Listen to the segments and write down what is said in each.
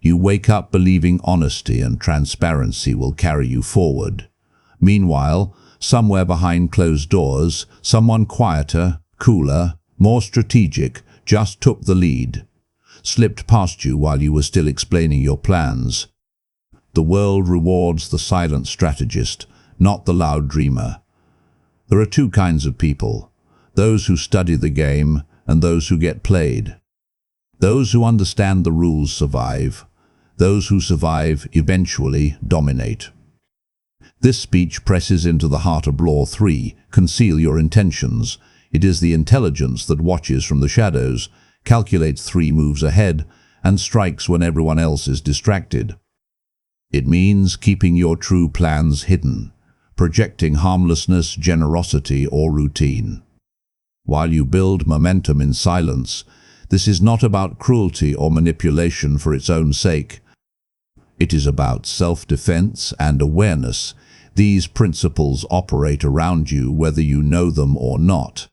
You wake up believing honesty and transparency will carry you forward. Meanwhile, somewhere behind closed doors, someone quieter, cooler, more strategic just took the lead, slipped past you while you were still explaining your plans. The world rewards the silent strategist, not the loud dreamer. There are two kinds of people, those who study the game and those who get played. Those who understand the rules survive. Those who survive eventually dominate. This speech presses into the heart of Law 3, conceal your intentions. It is the intelligence that watches from the shadows, calculates 3 moves ahead, and strikes when everyone else is distracted. It means keeping your true plans hidden, projecting harmlessness, generosity, or routine. While you build momentum in silence, this is not about cruelty or manipulation for its own sake. It is about self-defense and awareness. These principles operate around you whether you know them or not.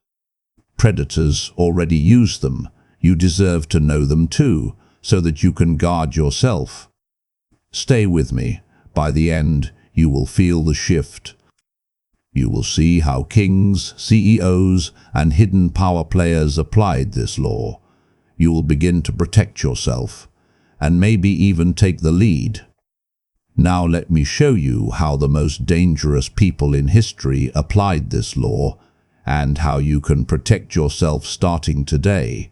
Predators already use them. You deserve to know them too, so that you can guard yourself. Stay with me. By the end, you will feel the shift. You will see how kings, CEOs, and hidden power players applied this law. You will begin to protect yourself, and maybe even take the lead. Now let me show you how the most dangerous people in history applied this law, and how you can protect yourself starting today.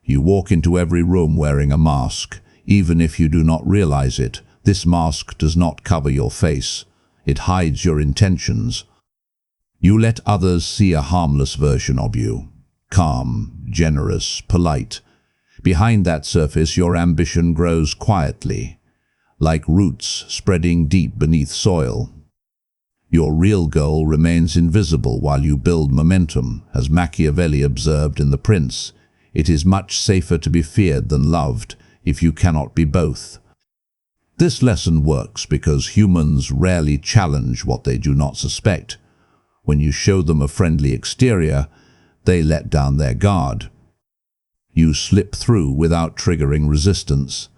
You walk into every room wearing a mask. Even if you do not realize it, this mask does not cover your face. It hides your intentions. You let others see a harmless version of you. Calm, generous, polite. Behind that surface, your ambition grows quietly, like roots spreading deep beneath soil. Your real goal remains invisible while you build momentum. As Machiavelli observed in The Prince, it is much safer to be feared than loved if you cannot be both. This lesson works because humans rarely challenge what they do not suspect. When you show them a friendly exterior, they let down their guard. You slip through without triggering resistance.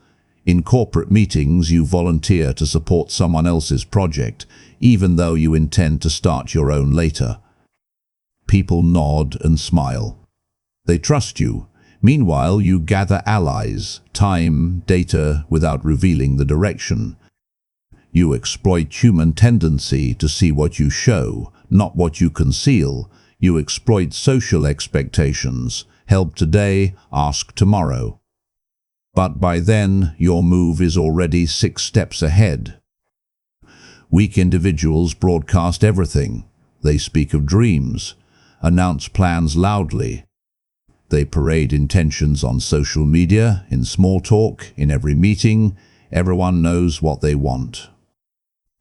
In corporate meetings, you volunteer to support someone else's project, even though you intend to start your own later. People nod and smile. They trust you. Meanwhile, you gather allies, time, data, without revealing the direction. You exploit human tendency to see what you show, not what you conceal. You exploit social expectations. Help today, ask tomorrow. But by then, your move is already 6 steps ahead. Weak individuals broadcast everything. They speak of dreams, announce plans loudly. They parade intentions on social media, in small talk, in every meeting. Everyone knows what they want.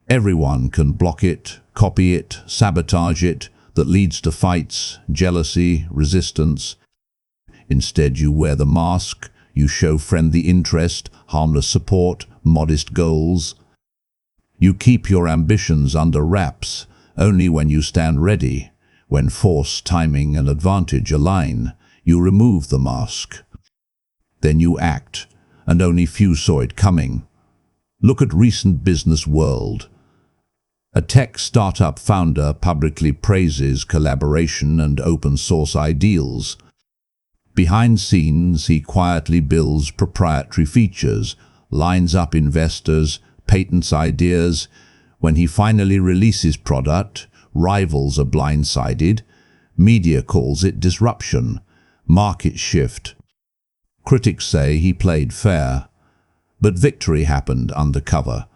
Everyone can block it, copy it, sabotage it. That leads to fights, jealousy, resistance. Instead, you wear the mask. You show friendly interest, harmless support, modest goals. You keep your ambitions under wraps only when you stand ready. When force, timing, and advantage align, you remove the mask. Then you act, and only few saw it coming. Look at recent business world. A tech startup founder publicly praises collaboration and open source ideals. Behind scenes, he quietly builds proprietary features, lines up investors, patents ideas. When he finally releases product, rivals are blindsided. Media calls it disruption, market shift. Critics say he played fair, but victory happened undercover.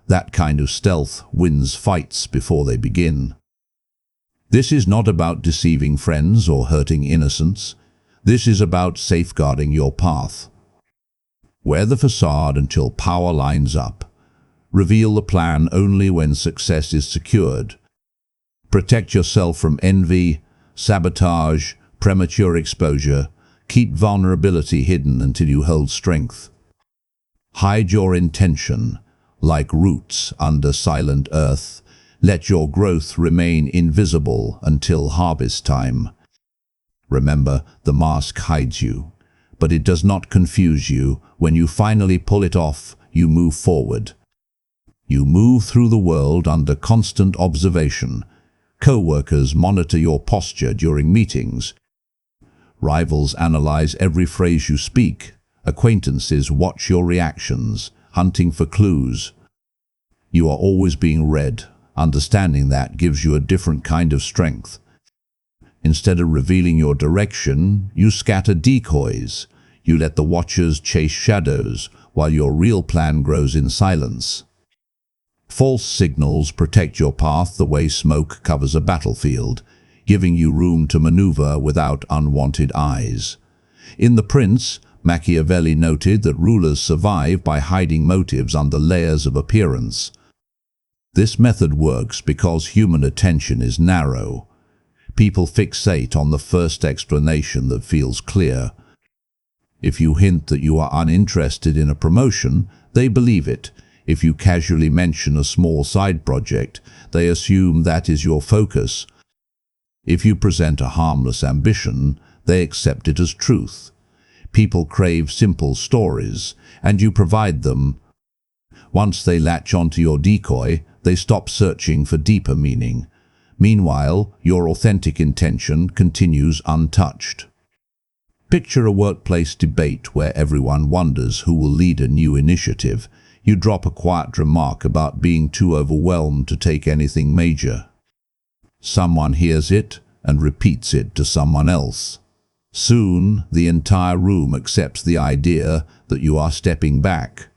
That kind of stealth wins fights before they begin. This is not about deceiving friends or hurting innocents. This is about safeguarding your path. Wear the facade until power lines up. Reveal the plan only when success is secured. Protect yourself from envy, sabotage, premature exposure. Keep vulnerability hidden until you hold strength. Hide your intention, like roots under silent earth. Let your growth remain invisible until harvest time. Remember, the mask hides you, but it does not confuse you. When you finally pull it off, you move forward. You move through the world under constant observation. Co-workers monitor your posture during meetings. Rivals analyze every phrase you speak. Acquaintances watch your reactions, hunting for clues. You are always being read. Understanding that gives you a different kind of strength. Instead of revealing your direction, you scatter decoys. You let the watchers chase shadows, while your real plan grows in silence. False signals protect your path the way smoke covers a battlefield, giving you room to maneuver without unwanted eyes. In The Prince, Machiavelli noted that rulers survive by hiding motives under layers of appearance. This method works because human attention is narrow. People fixate on the first explanation that feels clear. If you hint that you are uninterested in a promotion, they believe it. If you casually mention a small side project, they assume that is your focus. If you present a harmless ambition, they accept it as truth. People crave simple stories, and you provide them. Once they latch onto your decoy, they stop searching for deeper meaning. Meanwhile, your authentic intention continues untouched. Picture a workplace debate where everyone wonders who will lead a new initiative. You drop a quiet remark about being too overwhelmed to take anything major. Someone hears it and repeats it to someone else. Soon, the entire room accepts the idea that you are stepping back.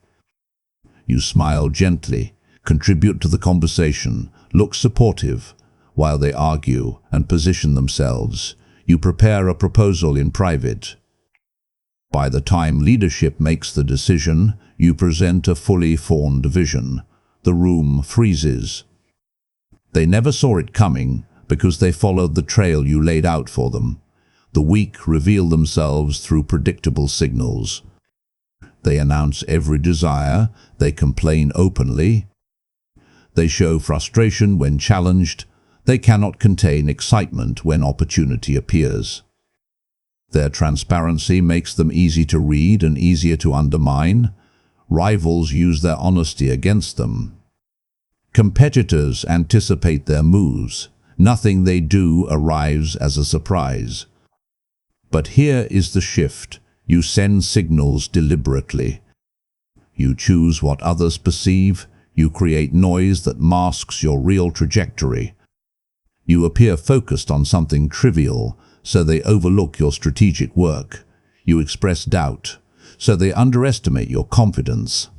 You smile gently, contribute to the conversation, look supportive. While they argue and position themselves, you prepare a proposal in private. By the time leadership makes the decision, you present a fully formed vision. The room freezes. They never saw it coming because they followed the trail you laid out for them. The weak reveal themselves through predictable signals. They announce every desire, they complain openly. They show frustration when challenged. They cannot contain excitement when opportunity appears. Their transparency makes them easy to read and easier to undermine. Rivals use their honesty against them. Competitors anticipate their moves. Nothing they do arrives as a surprise. But here is the shift. You send signals deliberately. You choose what others perceive. You create noise that masks your real trajectory. You appear focused on something trivial, so they overlook your strategic work. You express doubt, so they underestimate your confidence.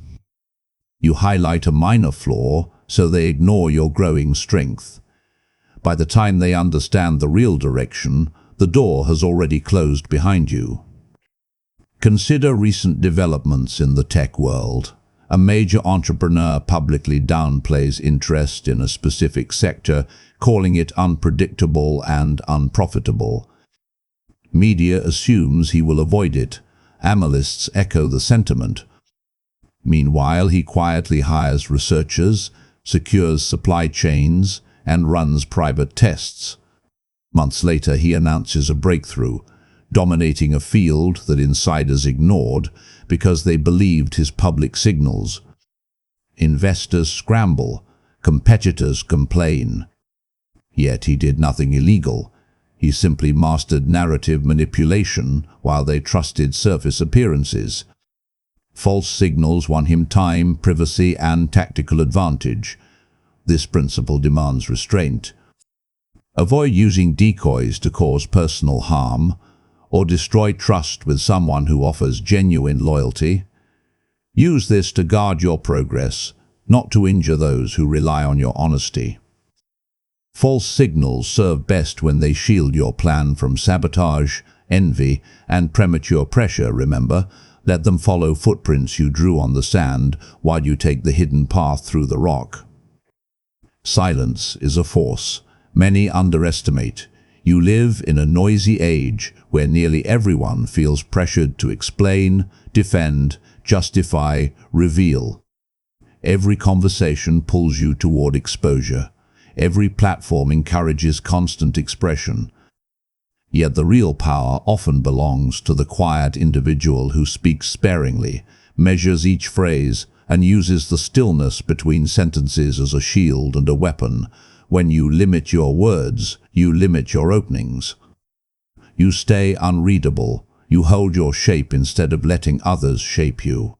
You highlight a minor flaw, so they ignore your growing strength. By the time they understand the real direction, the door has already closed behind you. Consider recent developments in the tech world. A major entrepreneur publicly downplays interest in a specific sector, calling it unpredictable and unprofitable. Media assumes he will avoid it. Analysts echo the sentiment. Meanwhile, he quietly hires researchers, secures supply chains, and runs private tests. Months later, he announces a breakthrough, dominating a field that insiders ignored because they believed his public signals. Investors scramble, competitors complain. Yet he did nothing illegal. He simply mastered narrative manipulation while they trusted surface appearances. False signals won him time, privacy, and tactical advantage. This principle demands restraint. Avoid using decoys to cause personal harm or destroy trust with someone who offers genuine loyalty. Use this to guard your progress, not to injure those who rely on your honesty. False signals serve best when they shield your plan from sabotage, envy, and premature pressure, remember. Let them follow footprints you drew on the sand while you take the hidden path through the rock. Silence is a force many underestimate. You live in a noisy age where nearly everyone feels pressured to explain, defend, justify, reveal. Every conversation pulls you toward exposure. Every platform encourages constant expression. Yet the real power often belongs to the quiet individual who speaks sparingly, measures each phrase, and uses the stillness between sentences as a shield and a weapon. When you limit your words, you limit your openings. You stay unreadable. You hold your shape instead of letting others shape you.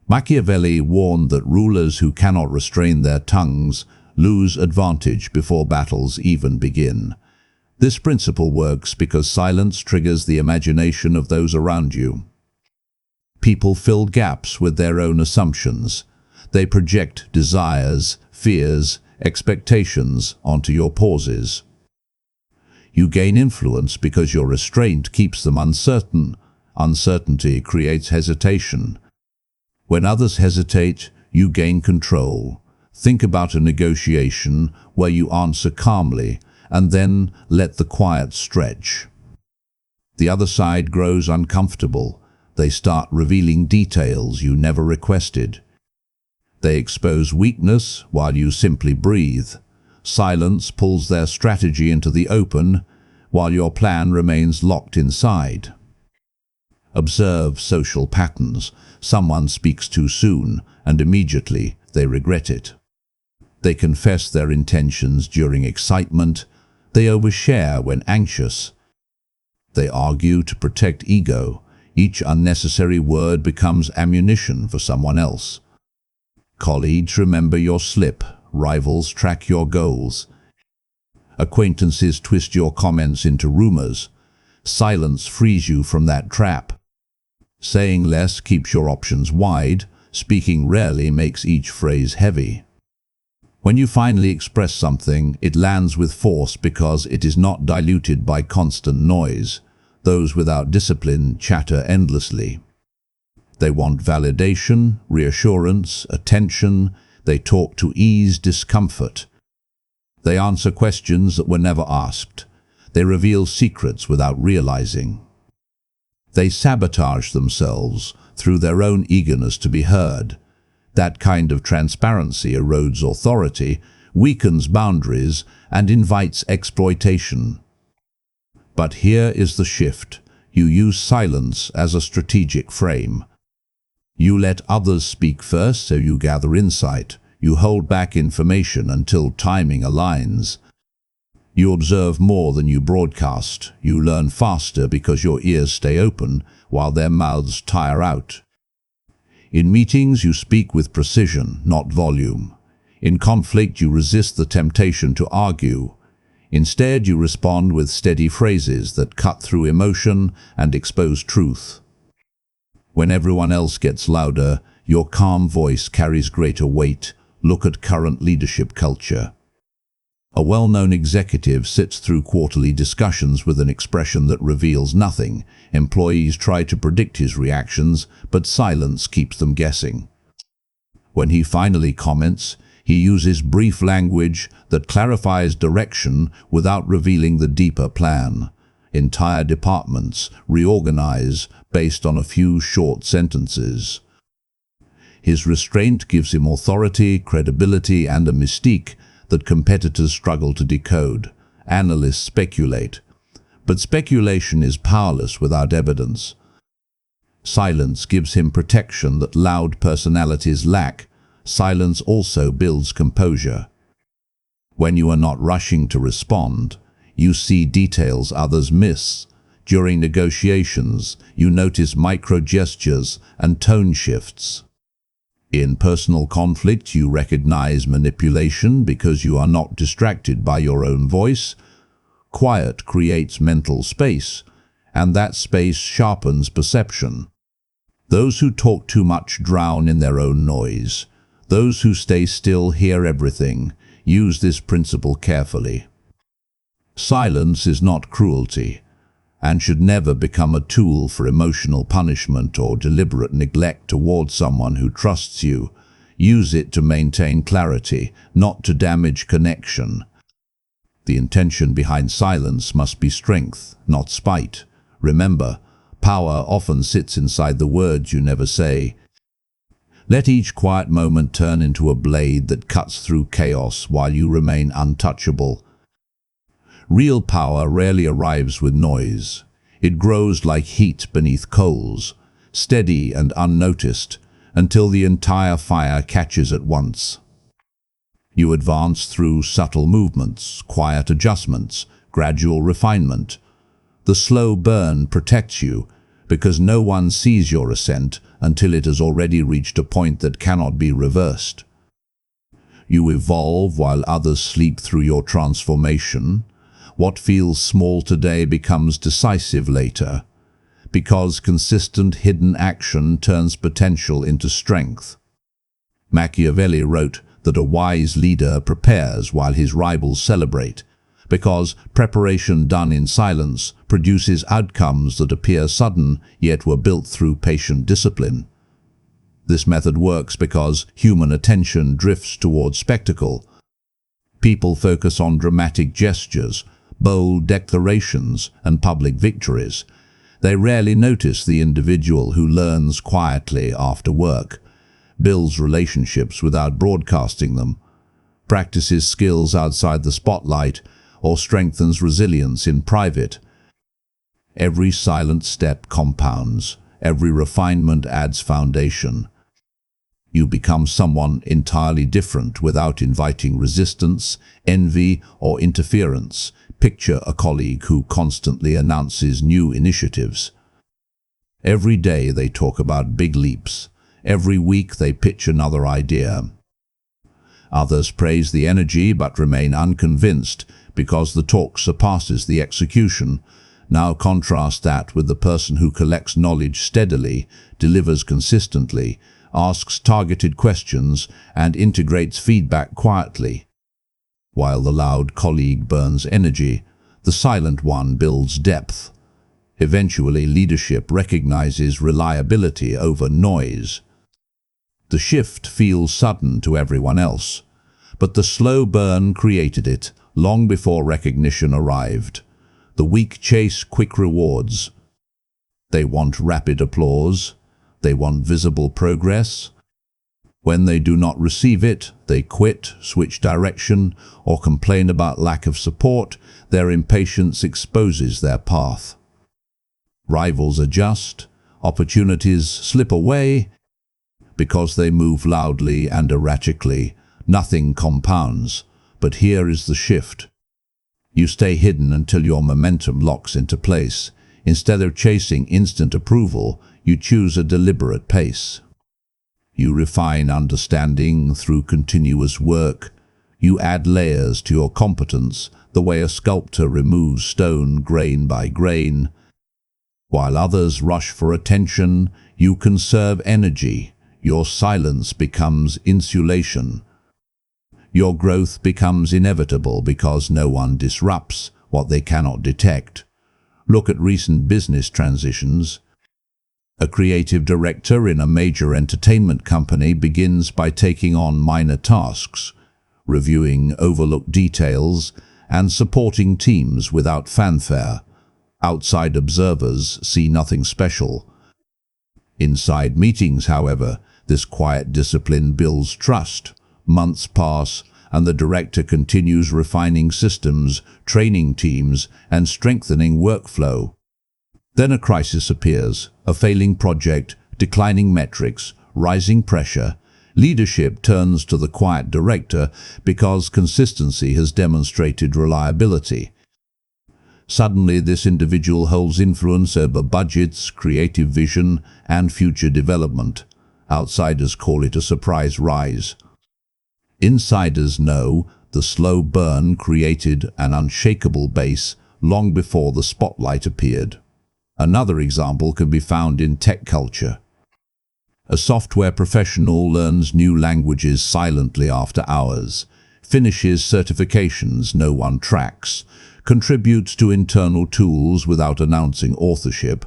Machiavelli warned that rulers who cannot restrain their tongues lose advantage before battles even begin. This principle works because silence triggers the imagination of those around you. People fill gaps with their own assumptions. They project desires, fears, expectations onto your pauses. You gain influence because your restraint keeps them uncertain. Uncertainty creates hesitation. When others hesitate, you gain control. Think about a negotiation where you answer calmly and then let the quiet stretch. The other side grows uncomfortable. They start revealing details you never requested. They expose weakness while you simply breathe. Silence pulls their strategy into the open while your plan remains locked inside. Observe social patterns. Someone speaks too soon, and immediately they regret it. They confess their intentions during excitement. They overshare when anxious. They argue to protect ego. Each unnecessary word becomes ammunition for someone else. Colleagues remember your slip. Rivals track your goals. Acquaintances twist your comments into rumors. Silence frees you from that trap. Saying less keeps your options wide. Speaking rarely makes each phrase heavy. When you finally express something, it lands with force because it is not diluted by constant noise. Those without discipline chatter endlessly. They want validation, reassurance, attention. They talk to ease discomfort. They answer questions that were never asked. They reveal secrets without realizing. They sabotage themselves through their own eagerness to be heard. That kind of transparency erodes authority, weakens boundaries, and invites exploitation. But here is the shift. You use silence as a strategic frame. You let others speak first so you gather insight. You hold back information until timing aligns. You observe more than you broadcast. You learn faster because your ears stay open while their mouths tire out. In meetings, you speak with precision, not volume. In conflict, you resist the temptation to argue. Instead, you respond with steady phrases that cut through emotion and expose truth. When everyone else gets louder, your calm voice carries greater weight. Look at current leadership culture. A well-known executive sits through quarterly discussions with an expression that reveals nothing. Employees try to predict his reactions, but silence keeps them guessing. When he finally comments, he uses brief language that clarifies direction without revealing the deeper plan. Entire departments reorganize based on a few short sentences. His restraint gives him authority, credibility, and a mystique that competitors struggle to decode. Analysts speculate, but speculation is powerless without evidence. Silence gives him protection that loud personalities lack. Silence also builds composure. When you are not rushing to respond, you see details others miss. During negotiations, you notice micro-gestures and tone shifts. In personal conflict, you recognize manipulation because you are not distracted by your own voice. Quiet creates mental space, and that space sharpens perception. Those who talk too much drown in their own noise. Those who stay still hear everything. Use this principle carefully. Silence is not cruelty, and should never become a tool for emotional punishment or deliberate neglect towards someone who trusts you. Use it to maintain clarity, not to damage connection. The intention behind silence must be strength, not spite. Remember, power often sits inside the words you never say. Let each quiet moment turn into a blade that cuts through chaos while you remain untouchable. Real power rarely arrives with noise. It grows like heat beneath coals, steady and unnoticed, until the entire fire catches at once. You advance through subtle movements, quiet adjustments, gradual refinement. The slow burn protects you, because no one sees your ascent until it has already reached a point that cannot be reversed. You evolve while others sleep through your transformation. What feels small today becomes decisive later, because consistent hidden action turns potential into strength. Machiavelli wrote that a wise leader prepares while his rivals celebrate, because preparation done in silence produces outcomes that appear sudden yet were built through patient discipline. This method works because human attention drifts toward spectacle. People focus on dramatic gestures, bold declarations, and public victories. They rarely notice the individual who learns quietly after work, builds relationships without broadcasting them, practices skills outside the spotlight, or strengthens resilience in private. Every silent step compounds. Every refinement adds foundation. You become someone entirely different without inviting resistance, envy, or interference. Picture a colleague who constantly announces new initiatives. Every day they talk about big leaps. Every week they pitch another idea. Others praise the energy but remain unconvinced because the talk surpasses the execution. Now contrast that with the person who collects knowledge steadily, delivers consistently, asks targeted questions, and integrates feedback quietly. While the loud colleague burns energy, the silent one builds depth. Eventually, leadership recognizes reliability over noise. The shift feels sudden to everyone else, but the slow burn created it long before recognition arrived. The weak chase quick rewards. They want rapid applause. They want visible progress. When they do not receive it, they quit, switch direction, or complain about lack of support. Their impatience exposes their path. Rivals adjust. Opportunities slip away. Because they move loudly and erratically, nothing compounds. But here is the shift. You stay hidden until your momentum locks into place. Instead of chasing instant approval, you choose a deliberate pace. You refine understanding through continuous work. You add layers to your competence, the way a sculptor removes stone grain by grain. While others rush for attention, you conserve energy. Your silence becomes insulation. Your growth becomes inevitable because no one disrupts what they cannot detect. Look at recent business transitions. A creative director in a major entertainment company begins by taking on minor tasks, reviewing overlooked details, and supporting teams without fanfare. Outside observers see nothing special. Inside meetings, however, this quiet discipline builds trust. Months pass, and the director continues refining systems, training teams, and strengthening workflow. Then a crisis appears, a failing project, declining metrics, rising pressure. Leadership turns to the quiet director because consistency has demonstrated reliability. Suddenly, this individual holds influence over budgets, creative vision, and future development. Outsiders call it a surprise rise. Insiders know the slow burn created an unshakable base long before the spotlight appeared. Another example can be found in tech culture. A software professional learns new languages silently after hours, finishes certifications no one tracks, contributes to internal tools without announcing authorship,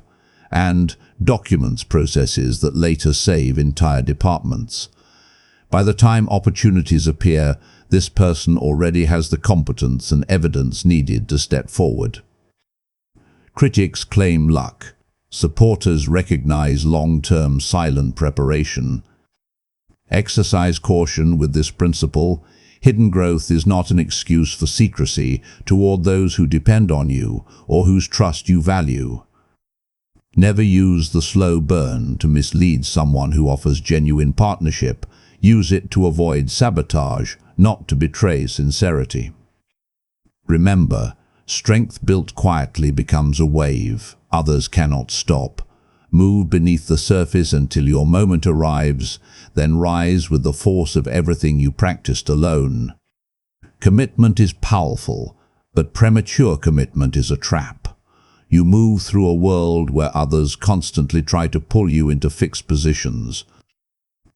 and documents processes that later save entire departments. By the time opportunities appear, this person already has the competence and evidence needed to step forward. Critics claim luck. Supporters recognize long-term silent preparation. Exercise caution with this principle. Hidden growth is not an excuse for secrecy toward those who depend on you or whose trust you value. Never use the slow burn to mislead someone who offers genuine partnership. Use it to avoid sabotage, not to betray sincerity. Remember, strength built quietly becomes a wave others cannot stop. Move beneath the surface until your moment arrives, then rise with the force of everything you practiced alone. Commitment is powerful, but premature commitment is a trap. You move through a world where others constantly try to pull you into fixed positions.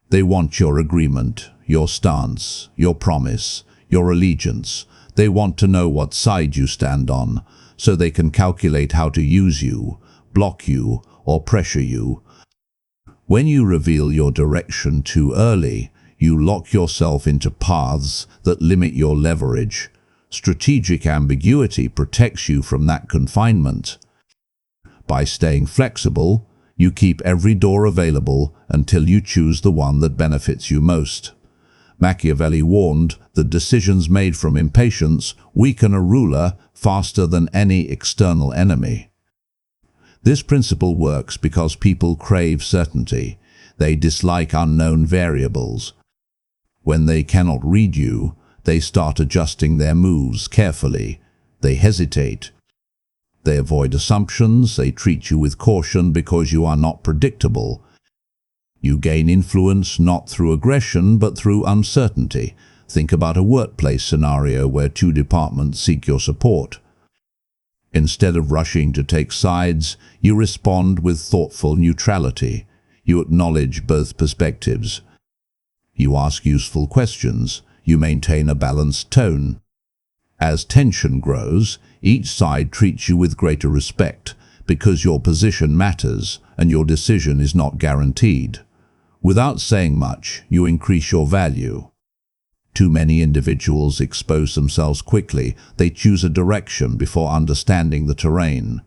They want your agreement, your stance, your promise, your allegiance. They want to know what side you stand on, so they can calculate how to use you, block you, or pressure you. When you reveal your direction too early, you lock yourself into paths that limit your leverage. Strategic ambiguity protects you from that confinement. By staying flexible, you keep every door available until you choose the one that benefits you most. Machiavelli warned that decisions made from impatience weaken a ruler faster than any external enemy. This principle works because people crave certainty. They dislike unknown variables. When they cannot read you, they start adjusting their moves carefully. They hesitate. They avoid assumptions. They treat you with caution because you are not predictable. You gain influence not through aggression but through uncertainty. Think about a workplace scenario where two departments seek your support. Instead of rushing to take sides, you respond with thoughtful neutrality. You acknowledge both perspectives. You ask useful questions. You maintain a balanced tone. As tension grows, each side treats you with greater respect because your position matters and your decision is not guaranteed. Without saying much, you increase your value. Too many individuals expose themselves quickly. They choose a direction before understanding the terrain.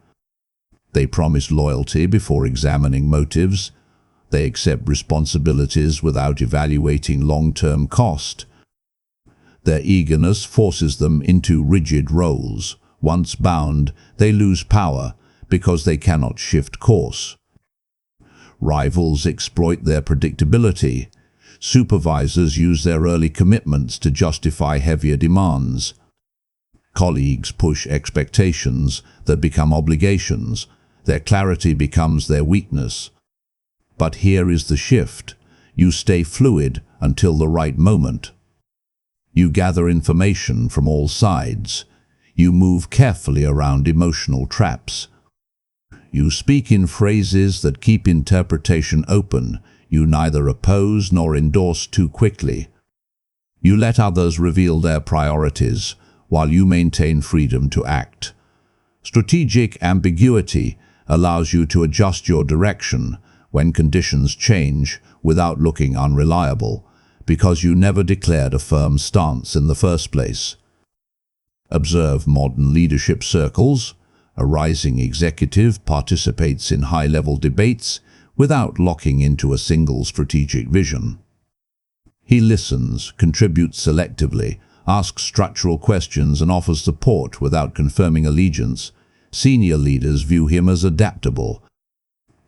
They promise loyalty before examining motives. They accept responsibilities without evaluating long-term cost. Their eagerness forces them into rigid roles. Once bound, they lose power because they cannot shift course. Rivals exploit their predictability. Supervisors use their early commitments to justify heavier demands. Colleagues push expectations that become obligations. Their clarity becomes their weakness. But here is the shift. You stay fluid until the right moment. You gather information from all sides. You move carefully around emotional traps. You speak in phrases that keep interpretation open. You neither oppose nor endorse too quickly. You let others reveal their priorities, while you maintain freedom to act. Strategic ambiguity allows you to adjust your direction when conditions change without looking unreliable, because you never declared a firm stance in the first place. Observe modern leadership circles. A rising executive participates in high-level debates without locking into a single strategic vision. He listens, contributes selectively, asks structural questions and offers support without confirming allegiance. Senior leaders view him as adaptable.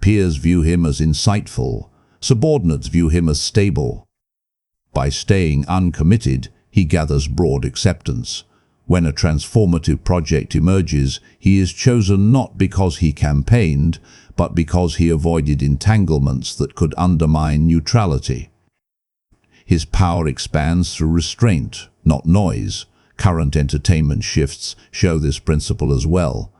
Peers view him as insightful. Subordinates view him as stable. By staying uncommitted, he gathers broad acceptance. When a transformative project emerges, he is chosen not because he campaigned, but because he avoided entanglements that could undermine neutrality. His power expands through restraint, not noise. Current entertainment shifts show this principle as well.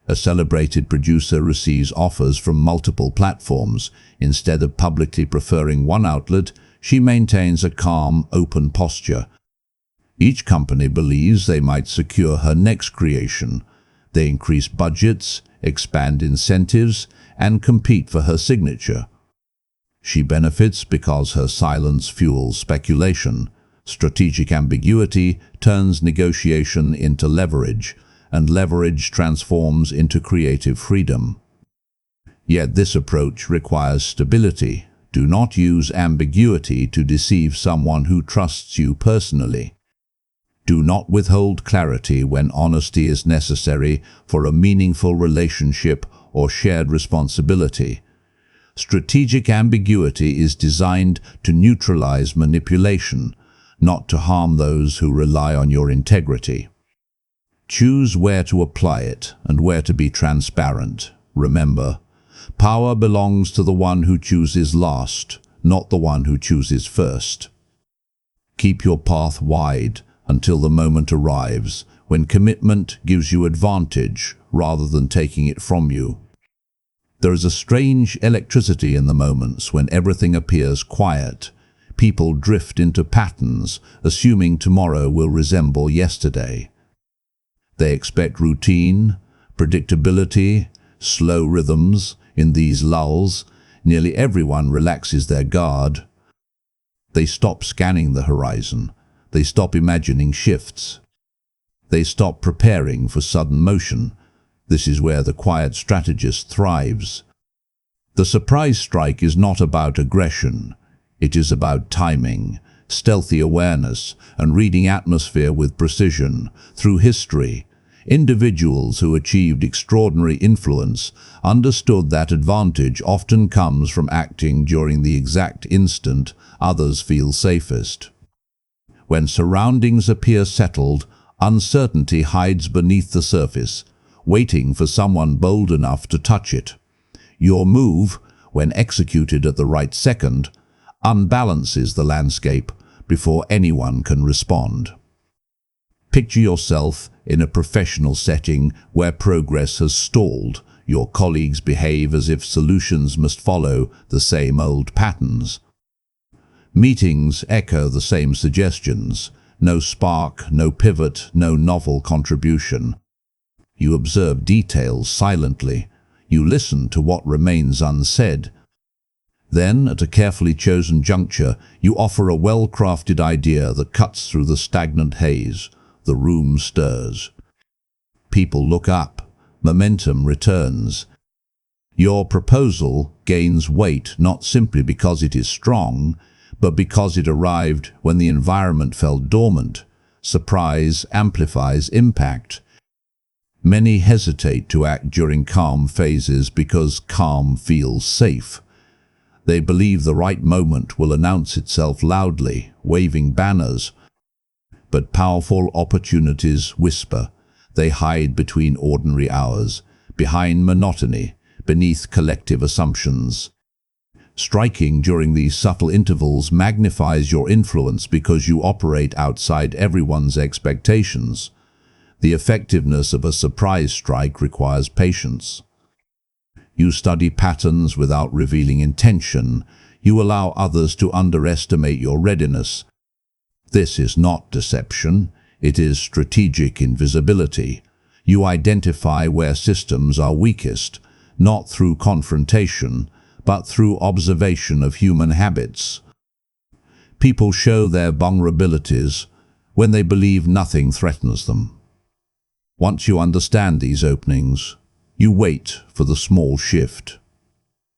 A celebrated producer receives offers from multiple platforms. Instead of publicly preferring one outlet, she maintains a calm, open posture. Each company believes they might secure her next creation. They increase budgets, expand incentives, and compete for her signature. She benefits because her silence fuels speculation. Strategic ambiguity turns negotiation into leverage, and leverage transforms into creative freedom. Yet this approach requires stability. Do not use ambiguity to deceive someone who trusts you personally. Do not withhold clarity when honesty is necessary for a meaningful relationship or shared responsibility. Strategic ambiguity is designed to neutralize manipulation, not to harm those who rely on your integrity. Choose where to apply it and where to be transparent. Remember, power belongs to the one who chooses last, not the one who chooses first. Keep your path wide until the moment arrives when commitment gives you advantage rather than taking it from you. There is a strange electricity in the moments when everything appears quiet. People drift into patterns, assuming tomorrow will resemble yesterday. They expect routine, predictability, slow rhythms. In these lulls, nearly everyone relaxes their guard. They stop scanning the horizon. They stop imagining shifts. They stop preparing for sudden motion. This is where the quiet strategist thrives. The surprise strike is not about aggression. It is about timing, stealthy awareness, and reading atmosphere with precision. Through history, individuals who achieved extraordinary influence understood that advantage often comes from acting during the exact instant others feel safest. When surroundings appear settled, uncertainty hides beneath the surface, waiting for someone bold enough to touch it. Your move, when executed at the right second, unbalances the landscape before anyone can respond. Picture yourself in a professional setting where progress has stalled. Your colleagues behave as if solutions must follow the same old patterns. Meetings echo the same suggestions. No spark, no pivot, no novel contribution. You observe details silently. You listen to what remains unsaid. Then, at a carefully chosen juncture, you offer a well-crafted idea that cuts through the stagnant haze. The room stirs. People look up. Momentum returns. Your proposal gains weight not simply because it is strong, but because it arrived when the environment fell dormant. Surprise amplifies impact. Many hesitate to act during calm phases because calm feels safe. They believe the right moment will announce itself loudly, waving banners. But powerful opportunities whisper. They hide between ordinary hours, behind monotony, beneath collective assumptions. Striking during these subtle intervals magnifies your influence because you operate outside everyone's expectations. The effectiveness of a surprise strike requires patience. You study patterns without revealing intention. You allow others to underestimate your readiness. This is not deception, it is strategic invisibility. You identify where systems are weakest, not through confrontation, but through observation of human habits. People show their vulnerabilities when they believe nothing threatens them. Once you understand these openings, you wait for the small shift.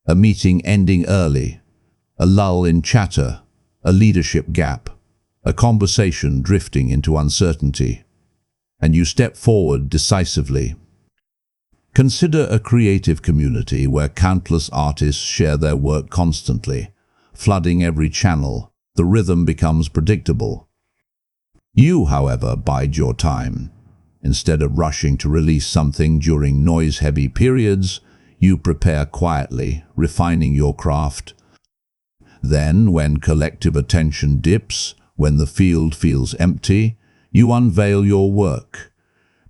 A meeting ending early, a lull in chatter, a leadership gap, a conversation drifting into uncertainty, and you step forward decisively. Consider a creative community where countless artists share their work constantly, flooding every channel. The rhythm becomes predictable. You, however, bide your time. Instead of rushing to release something during noise-heavy periods, you prepare quietly, refining your craft. Then, when collective attention dips, when the field feels empty, you unveil your work.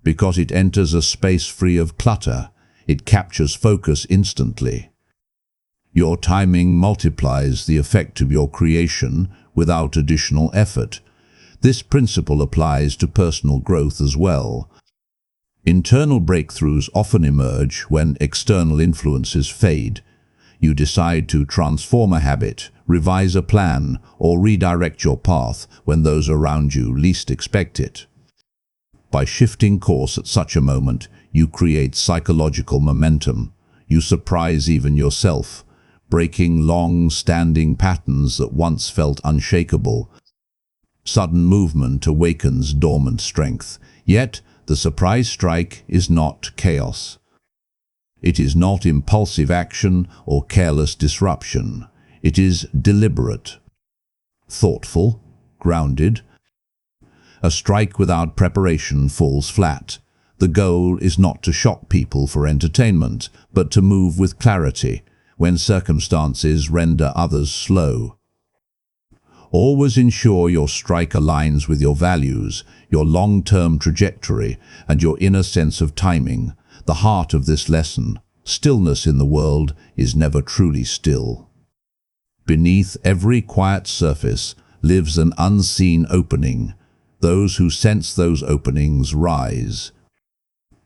Because it enters a space free of clutter, it captures focus instantly. Your timing multiplies the effect of your creation without additional effort. This principle applies to personal growth as well. Internal breakthroughs often emerge when external influences fade. You decide to transform a habit, revise a plan, or redirect your path when those around you least expect it. By shifting course at such a moment, you create psychological momentum. You surprise even yourself, breaking long-standing patterns that once felt unshakable. Sudden movement awakens dormant strength, yet the surprise strike is not chaos. It is not impulsive action or careless disruption. It is deliberate, thoughtful, grounded. A strike without preparation falls flat. The goal is not to shock people for entertainment, but to move with clarity when circumstances render others slow. Always ensure your strike aligns with your values, your long-term trajectory, and your inner sense of timing. The heart of this lesson: stillness in the world is never truly still. Beneath every quiet surface lives an unseen opening. Those who sense those openings rise.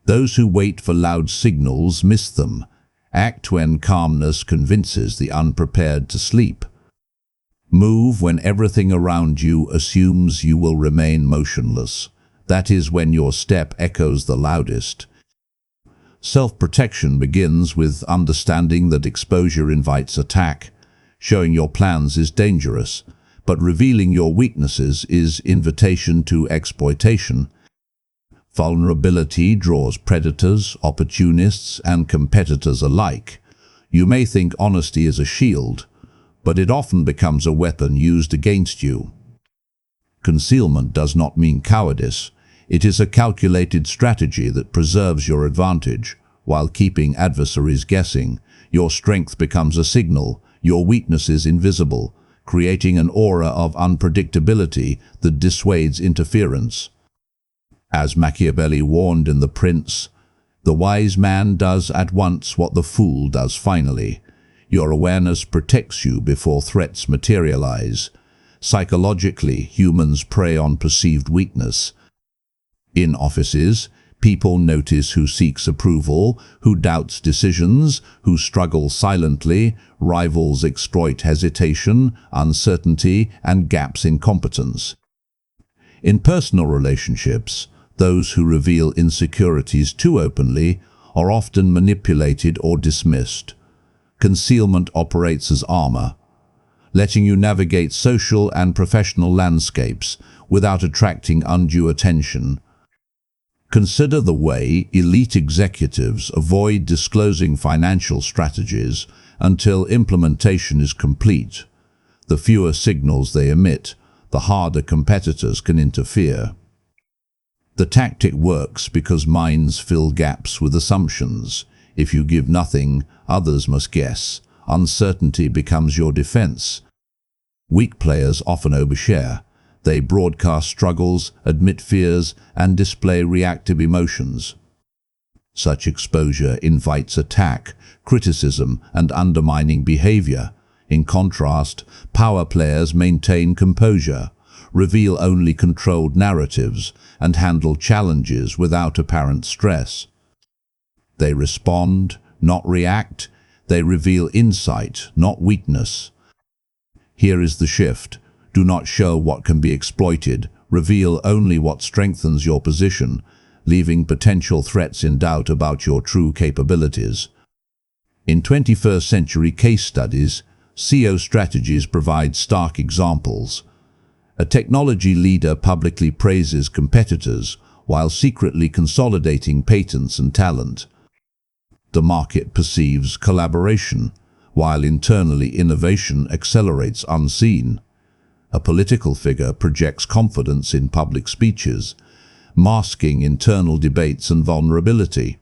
Those who wait for loud signals miss them. Act when calmness convinces the unprepared to sleep. Move when everything around you assumes you will remain motionless. That is when your step echoes the loudest. Self-protection begins with understanding that exposure invites attack. Showing your plans is dangerous, but revealing your weaknesses is invitation to exploitation. Vulnerability draws predators, opportunists, and competitors alike. You may think honesty is a shield, but it often becomes a weapon used against you. Concealment does not mean cowardice. It is a calculated strategy that preserves your advantage. While keeping adversaries guessing, your strength becomes a signal, your weakness is invisible, creating an aura of unpredictability that dissuades interference. As Machiavelli warned in The Prince, the wise man does at once what the fool does finally. Your awareness protects you before threats materialize. Psychologically, humans prey on perceived weakness. In offices, people notice who seeks approval, who doubts decisions, who struggles silently. Rivals exploit hesitation, uncertainty, and gaps in competence. In personal relationships, those who reveal insecurities too openly are often manipulated or dismissed. Concealment operates as armor, letting you navigate social and professional landscapes without attracting undue attention. Consider the way elite executives avoid disclosing financial strategies until implementation is complete. The fewer signals they emit, the harder competitors can interfere. The tactic works because minds fill gaps with assumptions. If you give nothing, others must guess. Uncertainty becomes your defense. Weak players often overshare. They broadcast struggles, admit fears, and display reactive emotions. Such exposure invites attack, criticism, and undermining behavior. In contrast, power players maintain composure, reveal only controlled narratives, and handle challenges without apparent stress. They respond, not react. They reveal insight, not weakness. Here is the shift. Do not show what can be exploited. Reveal only what strengthens your position, leaving potential threats in doubt about your true capabilities. In 21st century case studies, CEO strategies provide stark examples. A technology leader publicly praises competitors while secretly consolidating patents and talent. The market perceives collaboration, while internally innovation accelerates unseen. A political figure projects confidence in public speeches, masking internal debates and vulnerability.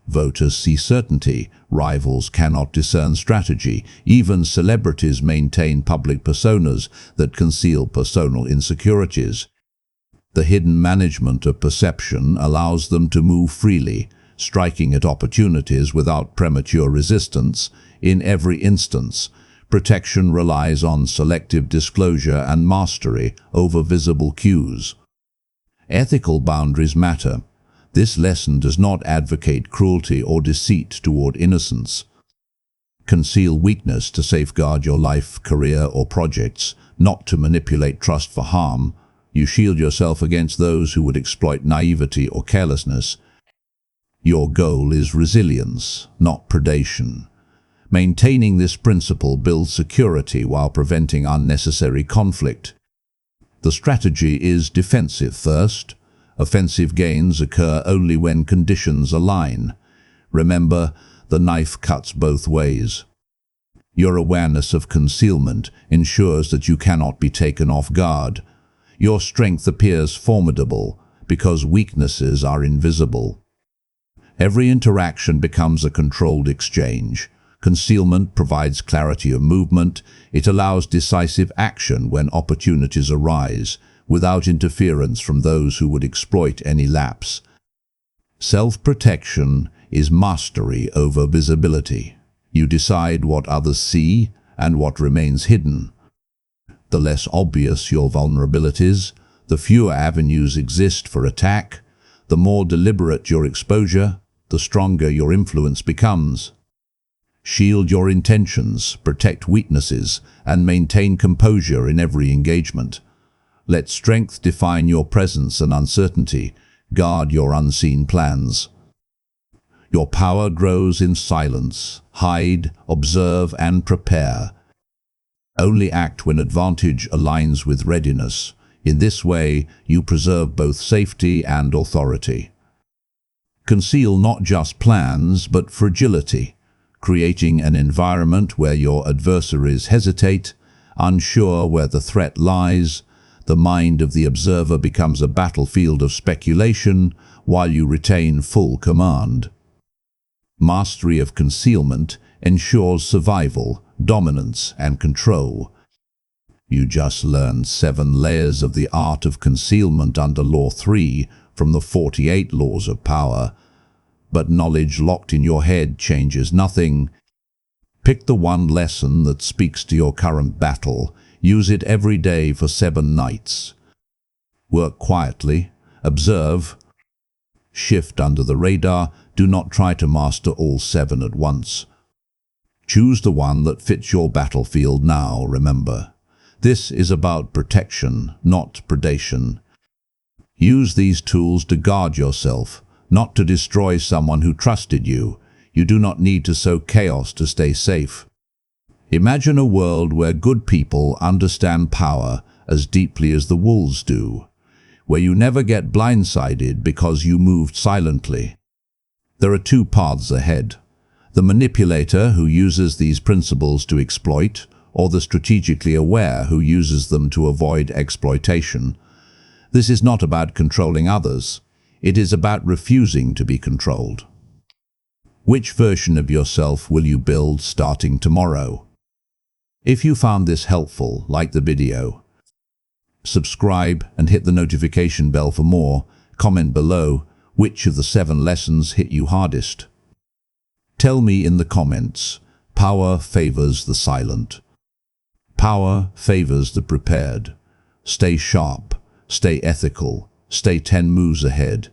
Voters see certainty, rivals cannot discern strategy. Even celebrities maintain public personas that conceal personal insecurities. The hidden management of perception allows them to move freely, striking at opportunities without premature resistance. In every instance, protection relies on selective disclosure and mastery over visible cues. Ethical boundaries matter. This lesson does not advocate cruelty or deceit toward innocence. Conceal weakness to safeguard your life, career, or projects, not to manipulate trust for harm. You shield yourself against those who would exploit naivety or carelessness. Your goal is resilience, not predation. Maintaining this principle builds security while preventing unnecessary conflict. The strategy is defensive first. Offensive gains occur only when conditions align. Remember, the knife cuts both ways. Your awareness of concealment ensures that you cannot be taken off guard. Your strength appears formidable because weaknesses are invisible. Every interaction becomes a controlled exchange. Concealment provides clarity of movement. It allows decisive action when opportunities arise, without interference from those who would exploit any lapse. Self-protection is mastery over visibility. You decide what others see and what remains hidden. The less obvious your vulnerabilities, the fewer avenues exist for attack. The more deliberate your exposure, the stronger your influence becomes. Shield your intentions, protect weaknesses, and maintain composure in every engagement. Let strength define your presence and uncertainty. Guard your unseen plans. Your power grows in silence. Hide, observe, and prepare. Only act when advantage aligns with readiness. In this way, you preserve both safety and authority. Conceal not just plans, but fragility, creating an environment where your adversaries hesitate, unsure where the threat lies. The mind of the observer becomes a battlefield of speculation, while you retain full command. Mastery of concealment ensures survival, dominance, and control. You just learned 7 layers of the art of concealment under Law 3 from the 48 laws of power. But knowledge locked in your head changes nothing. Pick the one lesson that speaks to your current battle. Use it every day for 7 nights. Work quietly, observe, shift under the radar. Do not try to master all 7 at once. Choose the one that fits your battlefield now, remember. This is about protection, not predation. Use these tools to guard yourself, not to destroy someone who trusted you. You do not need to sow chaos to stay safe. Imagine a world where good people understand power as deeply as the wolves do, where you never get blindsided because you moved silently. There are 2 paths ahead: the manipulator who uses these principles to exploit, or the strategically aware who uses them to avoid exploitation. This is not about controlling others. It is about refusing to be controlled. Which version of yourself will you build starting tomorrow? If you found this helpful, like the video. Subscribe and hit the notification bell for more. Comment below which of the 7 lessons hit you hardest. Tell me in the comments. Power favors the silent. Power favors the prepared. Stay sharp, stay ethical, stay 10 moves ahead.